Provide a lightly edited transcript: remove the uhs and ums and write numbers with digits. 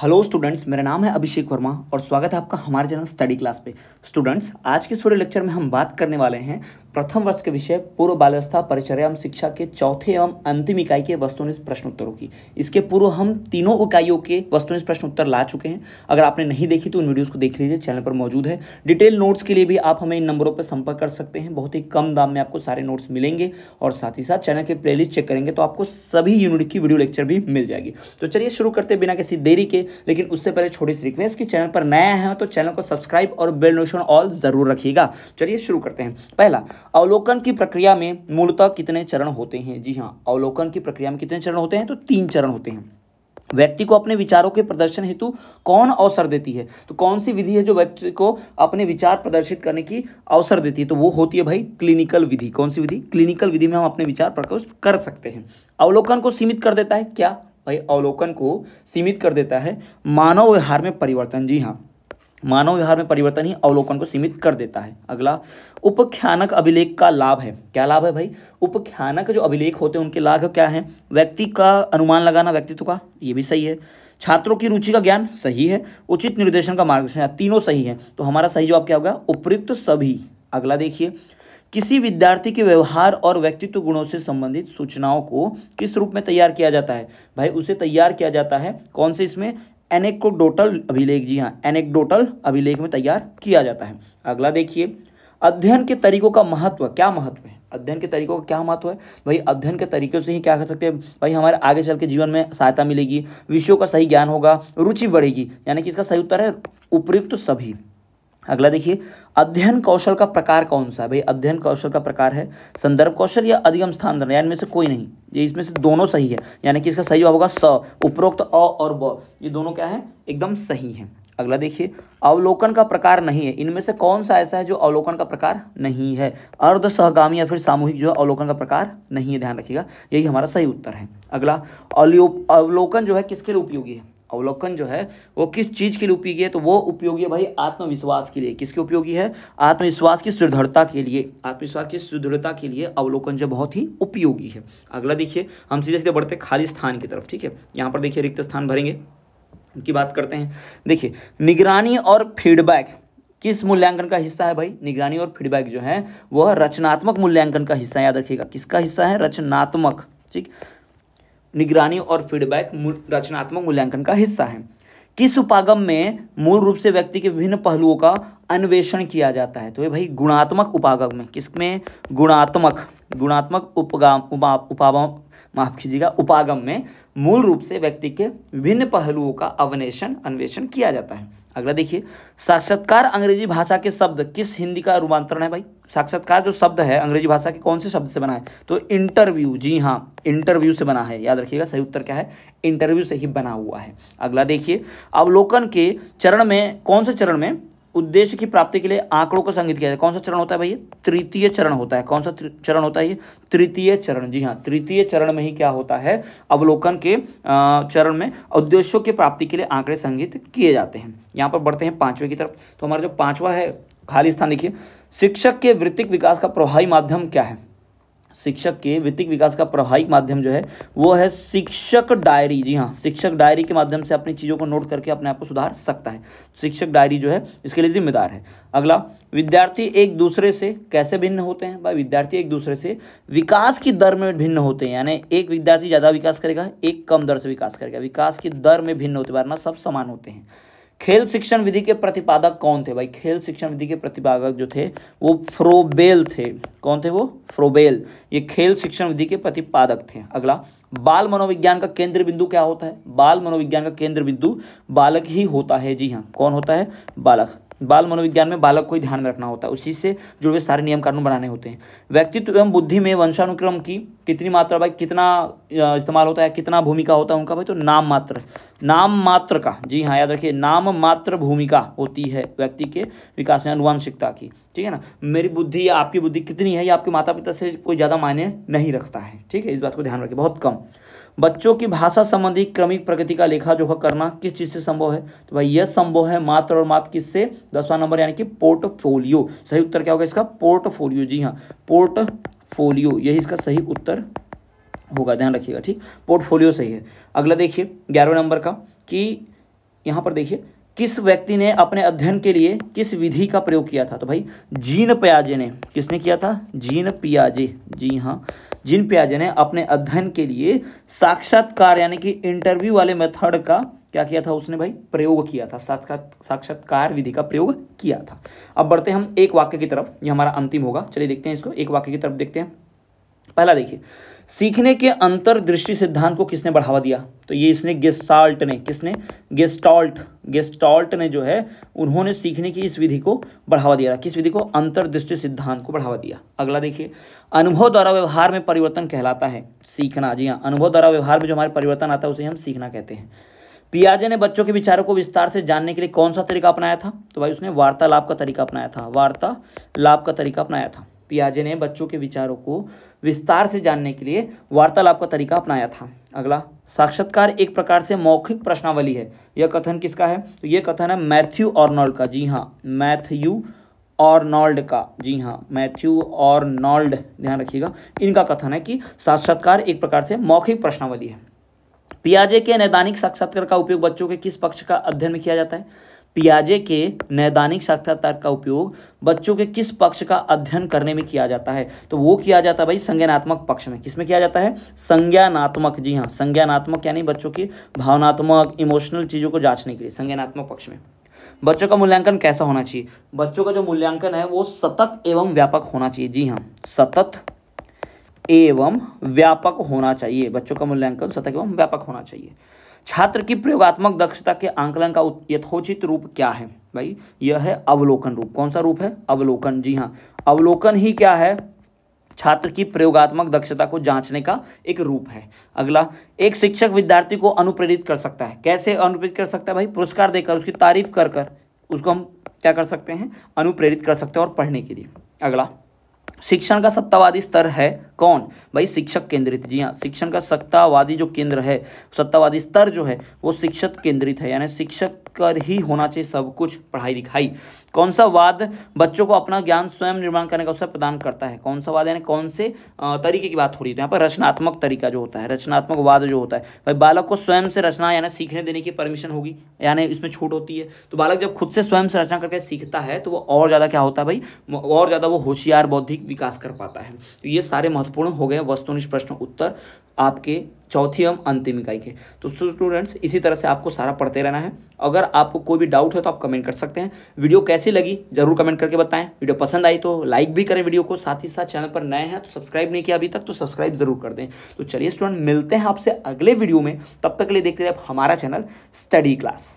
Hello students, मेरा नाम है अभिषेक वर्मा और स्वागत है आपका हमारे चैनल स्टडी क्लास पे। स्टूडेंट्स, आज के इस वीडियो लेक्चर में हम बात करने वाले हैं प्रथम वर्ष के विषय पूर्व बाल्यावस्था परिचर्या एवं शिक्षा के चौथे एवं अंतिम इकाई के वस्तुनिष्ठ प्रश्न उत्तरों की। इसके पूर्व हम तीनों इकाइयों के वस्तुनिष्ठ प्रश्न उत्तर ला चुके हैं। अगर आपने नहीं देखी तो उन वीडियोज़ को देख लीजिए, चैनल पर मौजूद है। डिटेल नोट्स के लिए भी आप हमें इन नंबरों पर संपर्क कर सकते हैं। बहुत ही कम दाम में आपको सारे नोट्स मिलेंगे और साथ ही साथ चैनल के प्लेलिस्ट चेक करेंगे तो आपको सभी यूनिट की वीडियो लेक्चर भी मिल जाएगी। तो चलिए शुरू करते बिना किसी देरी के, लेकिन उससे पहले छोटी सी रिक्वेस्ट कि चैनल पर नया है तो चैनल को सब्सक्राइब और बेल नोटिफिकेशन ऑल जरूर रखिएगा। चलिए शुरू करते हैं। पहला, अवलोकन की प्रक्रिया में मूलतः कितने चरण होते हैं? जी हाँ, अवलोकन की प्रक्रिया में कितने चरण होते हैं? तो 3 चरण होते हैं। व्यक्ति को अपने विचारों के प्रदर्शन हेतु कौन अवसर देती है? तो कौन सी विधि है जो व्यक्ति को अपने विचार प्रदर्शित करने की अवसर देती है? तो वो होती है भाई क्लिनिकल विधि। कौन सी विधि? क्लिनिकल विधि में हम अपने विचार प्रकट कर सकते हैं। अवलोकन को सीमित कर देता है क्या? भाई अवलोकन को सीमित कर देता है मानव व्यवहार में परिवर्तन। जी हाँ, मानव व्यवहार में परिवर्तन ही अवलोकन को सीमित कर देता है। अगला, उपख्यानक अभिलेख का लाभ है। क्या लाभ है भाई? उपख्यानक जो अभिलेख होते हैं उनके लाभ क्या है? व्यक्ति का अनुमान लगाना व्यक्तित्व का, ये भी सही है। छात्रों की रुचि का ज्ञान, सही है। उचित निर्देशन का मार्गदर्शन, तीनों सही है। तो हमारा सही जवाब क्या होगा? उपयुक्त सभी। अगला देखिए, किसी विद्यार्थी के व्यवहार और व्यक्तित्व गुणों से संबंधित सूचनाओं को किस रूप में तैयार किया जाता है? भाई उसे तैयार किया जाता है कौन से? इसमें एनेक्डोटल अभिलेख। जी हाँ, एनेक्डोटल अभिलेख में तैयार किया जाता है। अगला देखिए, अध्ययन के तरीकों का महत्व। क्या महत्व है? अध्ययन के तरीकों का क्या महत्व है? भाई अध्ययन के तरीकों से ही क्या कर सकते हैं भाई, हमारे आगे चल के जीवन में सहायता मिलेगी, विषयों का सही ज्ञान होगा, रुचि बढ़ेगी। यानी कि इसका सही उत्तर है उपयुक्त सभी। अगला देखिए, अध्ययन कौशल का प्रकार कौन सा है? भाई अध्ययन कौशल का प्रकार है संदर्भ कौशल या अधिगम स्थानांतरण, यानी इनमें से कोई नहीं, ये इसमें से दोनों सही है। यानी कि इसका सही जवाब होगा स। उपरोक्त अ और ब, ये दोनों क्या है? एकदम सही है। अगला देखिए, अवलोकन का प्रकार नहीं है। इनमें से कौन सा ऐसा है जो अवलोकन का प्रकार नहीं है? अर्ध सहगामी या फिर सामूहिक जो है अवलोकन का प्रकार नहीं है, ध्यान रखिएगा, यही हमारा सही उत्तर है। अगला, अवलोकन जो है किसके लिए उपयोगी है? अवलोकन जो है वो किस चीज के लिए उपयोगी है? तो वो उपयोगी है भाई आत्मविश्वास के लिए। किसके उपयोगी है? आत्मविश्वास की सुदृढ़ता के लिए। आत्मविश्वास की सुदृढ़ता के लिए अवलोकन जो बहुत ही उपयोगी है। अगला देखिए, हम सीधे सीधे बढ़ते खाली स्थान की तरफ। ठीक है, यहाँ पर देखिए रिक्त स्थान भरेंगे, उनकी बात करते हैं। देखिए, निगरानी और फीडबैक किस मूल्यांकन का हिस्सा है? भाई निगरानी और फीडबैक जो है वह रचनात्मक मूल्यांकन का हिस्सा है। याद रखिएगा, किसका हिस्सा है? रचनात्मक। ठीक, निगरानी और फीडबैक रचनात्मक मूल्यांकन का हिस्सा है। किस उपागम में मूल रूप से व्यक्ति के विभिन्न पहलुओं का अन्वेषण किया जाता है? तो ये भाई गुणात्मक उपागम में। किसमें? गुणात्मक उपागम में मूल रूप से व्यक्ति के विभिन्न पहलुओं का अन्वेषण किया जाता है। अगला देखिए, साक्षात्कार अंग्रेजी भाषा के शब्द किस हिंदी का रूपांतरण है? भाई साक्षात्कार जो शब्द है अंग्रेजी भाषा के कौन से शब्द से बना है? तो इंटरव्यू। जी हाँ, इंटरव्यू से बना है। याद रखिएगा, सही उत्तर क्या है? इंटरव्यू से ही बना हुआ है। अगला देखिए, अवलोकन के चरण में कौन से चरण में उद्देश्य की प्राप्ति के लिए आंकड़ों को संगित किया जाए? कौन सा चरण होता है भाई? तृतीय चरण होता है। कौन सा चरण होता है ये? तृतीय चरण। जी हाँ, तृतीय चरण में ही क्या होता है? अवलोकन के चरण में उद्देश्यों की प्राप्ति के लिए आंकड़े संगित किए जाते हैं। यहाँ पर बढ़ते हैं 5वें की तरफ। तो हमारा जो 5वां है खाली स्थान, देखिए, शिक्षक के वृत्तिक विकास का प्रभावी माध्यम क्या है? शिक्षक के वृत्तिक विकास का प्रभावी माध्यम जो है वो है शिक्षक डायरी। जी हाँ, शिक्षक डायरी के माध्यम से अपनी चीज़ों को नोट करके अपने आप को सुधार सकता है। शिक्षक डायरी जो है इसके लिए जिम्मेदार है। अगला, विद्यार्थी एक दूसरे से कैसे भिन्न होते हैं? भाई विद्यार्थी एक दूसरे से विकास की दर में भिन्न होते हैं। यानी एक विद्यार्थी ज़्यादा विकास करेगा, एक कम दर से विकास करेगा। विकास की दर में भिन्न होते, वरना सब समान होते हैं। खेल शिक्षण विधि के प्रतिपादक कौन थे? भाई खेल शिक्षण विधि के प्रतिपादक जो थे वो फ्रोबेल थे। कौन थे वो? फ्रोबेल। ये खेल शिक्षण विधि के प्रतिपादक थे। अगला, बाल मनोविज्ञान का केंद्र बिंदु क्या होता है? बाल मनोविज्ञान का केंद्र बिंदु बालक ही होता है। जी हाँ, कौन होता है? बालक। बाल मनोविज्ञान में बालक को ही ध्यान में रखना होता है, उसी से जुड़े हुए सारे नियम कानून बनाने होते हैं। व्यक्तित्व एवं बुद्धि में वंशानुक्रम की कितनी मात्रा? भाई कितना इस्तेमाल होता है, कितना भूमिका होता है उनका? भाई तो नाम मात्र का। जी हाँ, याद रखिए, नाम मात्र भूमिका होती है व्यक्ति के विकास में आनुवांशिकता की। ठीक है ना, मेरी बुद्धि या आपकी बुद्धि कितनी है ये आपके माता पिता से कोई ज़्यादा मायने नहीं रखता है। ठीक है, इस बात को ध्यान रखिए, बहुत कम। बच्चों की भाषा संबंधी क्रमिक प्रगति का लेखा जोखा करना किस चीज़ से संभव है? तो भाई यह संभव है मात्र और मात्र किससे? 10वां नंबर यानी कि पोर्टफोलियो। सही उत्तर क्या होगा इसका? पोर्टफोलियो। जी हाँ, पोर्टफोलियो, यही इसका सही उत्तर होगा, ध्यान रखिएगा। ठीक, पोर्टफोलियो सही है। अगला देखिए 11वें नंबर का कि यहाँ पर देखिए किस व्यक्ति ने अपने अध्ययन के लिए किस विधि का प्रयोग किया था, तो भाई जीन पियाजे ने। किसने किया था? जीन पियाजे। जी हाँ, जीन पियाजे ने अपने अध्ययन के लिए साक्षात्कार यानी कि इंटरव्यू वाले मेथड का क्या किया था उसने भाई? प्रयोग किया था, साक्षात्कार विधि का प्रयोग किया था। अब बढ़ते हैं हम एक वाक्य की तरफ, ये हमारा अंतिम होगा। चलिए देखते हैं इसको, एक वाक्य की तरफ देखते हैं। पहला देखिए, सीखने के अंतर्दृष्टि सिद्धांत को किसने बढ़ावा दिया? तो ये इसने गेस्टाल्ट ने। किसने? गेस्टाल्ट ने जो है उन्होंने सीखने की इस विधि को बढ़ावा दिया। किस विधि को? अंतर्दृष्टि सिद्धांत को बढ़ावा दिया। अगला देखिए, अनुभव द्वारा व्यवहार में परिवर्तन कहलाता है सीखना। जी हाँ, अनुभव द्वारा व्यवहार में जो हमारे परिवर्तन आता है उसे हम सीखना कहते हैं। पियाजे ने बच्चों के विचारों को विस्तार से जानने के लिए कौन सा तरीका अपनाया था? तो भाई उसने वार्तालाप का तरीका अपनाया था। वार्तालाप का तरीका अपनाया था। पियाजे ने बच्चों के विचारों को विस्तार से जानने के लिए वार्तालाप का तरीका अपनाया था। अगला, साक्षात्कार एक प्रकार से मौखिक प्रश्नावली है। यह कथन किसका है? तो यह कथन है मैथ्यू आर्नोल्ड का। जी हाँ, मैथ्यू आर्नोल्ड का। जी हाँ, मैथ्यू आर्नोल्ड, ध्यान रखिएगा, इनका कथन है कि साक्षात्कार एक प्रकार से मौखिक प्रश्नावली है। पियाजे के नैदानिक साक्षात्कार का उपयोग बच्चों के किस पक्ष का अध्ययन में किया जाता है? पियाजे के नैदानिक साक्षात्कार का उपयोग बच्चों के किस पक्ष का अध्ययन करने में किया जाता है? तो वो किया जाता है भाई संज्ञानात्मक पक्ष में। किसमें किया जाता है? संज्ञानात्मक। जी हाँ, संज्ञानात्मक यानी बच्चों की भावनात्मक इमोशनल चीज़ों को जांचने के लिए संज्ञानात्मक पक्ष में। बच्चों का मूल्यांकन कैसा होना चाहिए? बच्चों का जो मूल्यांकन है वो सतत एवं व्यापक होना चाहिए। जी हाँ, सतत एवं व्यापक होना चाहिए। बच्चों का मूल्यांकन सतत एवं व्यापक होना चाहिए। छात्र की प्रयोगात्मक दक्षता के आंकलन का यथोचित रूप क्या है? भाई यह है अवलोकन रूप। कौन सा रूप है? अवलोकन। जी हाँ, अवलोकन ही क्या है? छात्र की प्रयोगात्मक दक्षता को जांचने का एक रूप है। अगला, एक शिक्षक विद्यार्थी को अनुप्रेरित कर सकता है। कैसे अनुप्रेरित कर सकता है भाई? पुरस्कार देकर, उसकी तारीफ कर कर उसको हम क्या कर सकते हैं? अनुप्रेरित कर सकते हैं और पढ़ने के लिए। अगला, शिक्षण का सत्तावादी स्तर है कौन? भाई शिक्षक केंद्रित। जी हाँ, शिक्षण का सत्तावादी जो केंद्र है, सत्तावादी स्तर जो है वो शिक्षक केंद्रित है, यानी शिक्षक कर ही होना चाहिए सब कुछ, पढ़ाई लिखाई। कौन सा वाद बच्चों को अपना ज्ञान स्वयं निर्माण करने का अवसर प्रदान करता है? कौन सा वाद यानी कौन से तरीके की बात हो रही है? तो यहाँ पर रचनात्मक तरीका जो होता है, रचनात्मक वाद जो होता है, भाई बालक को स्वयं से रचना यानी सीखने देने की परमिशन होगी, यानी इसमें छूट होती है। तो बालक जब खुद से स्वयं से रचना करके सीखता है तो वो और ज़्यादा क्या होता है भाई? और ज़्यादा वो होशियार बौद्धिक विकास कर पाता है। तो ये सारे महत्वपूर्ण हो गए वस्तुनिष्ठ प्रश्न उत्तर आपके चौथी एवं अंतिम इकाई के। तो स्टूडेंट्स इसी तरह से आपको सारा पढ़ते रहना है। अगर आपको कोई भी डाउट है तो आप कमेंट कर सकते हैं। वीडियो कैसी लगी जरूर कमेंट करके बताएं। वीडियो पसंद आई तो लाइक भी करें वीडियो को, साथ ही साथ चैनल पर नए हैं तो सब्सक्राइब नहीं किया अभी तक तो सब्सक्राइब जरूर कर दें। तो चलिए स्टूडेंट, मिलते हैं आपसे अगले वीडियो में, तब तक के लिए देखते रहिए हमारा चैनल स्टडी क्लास।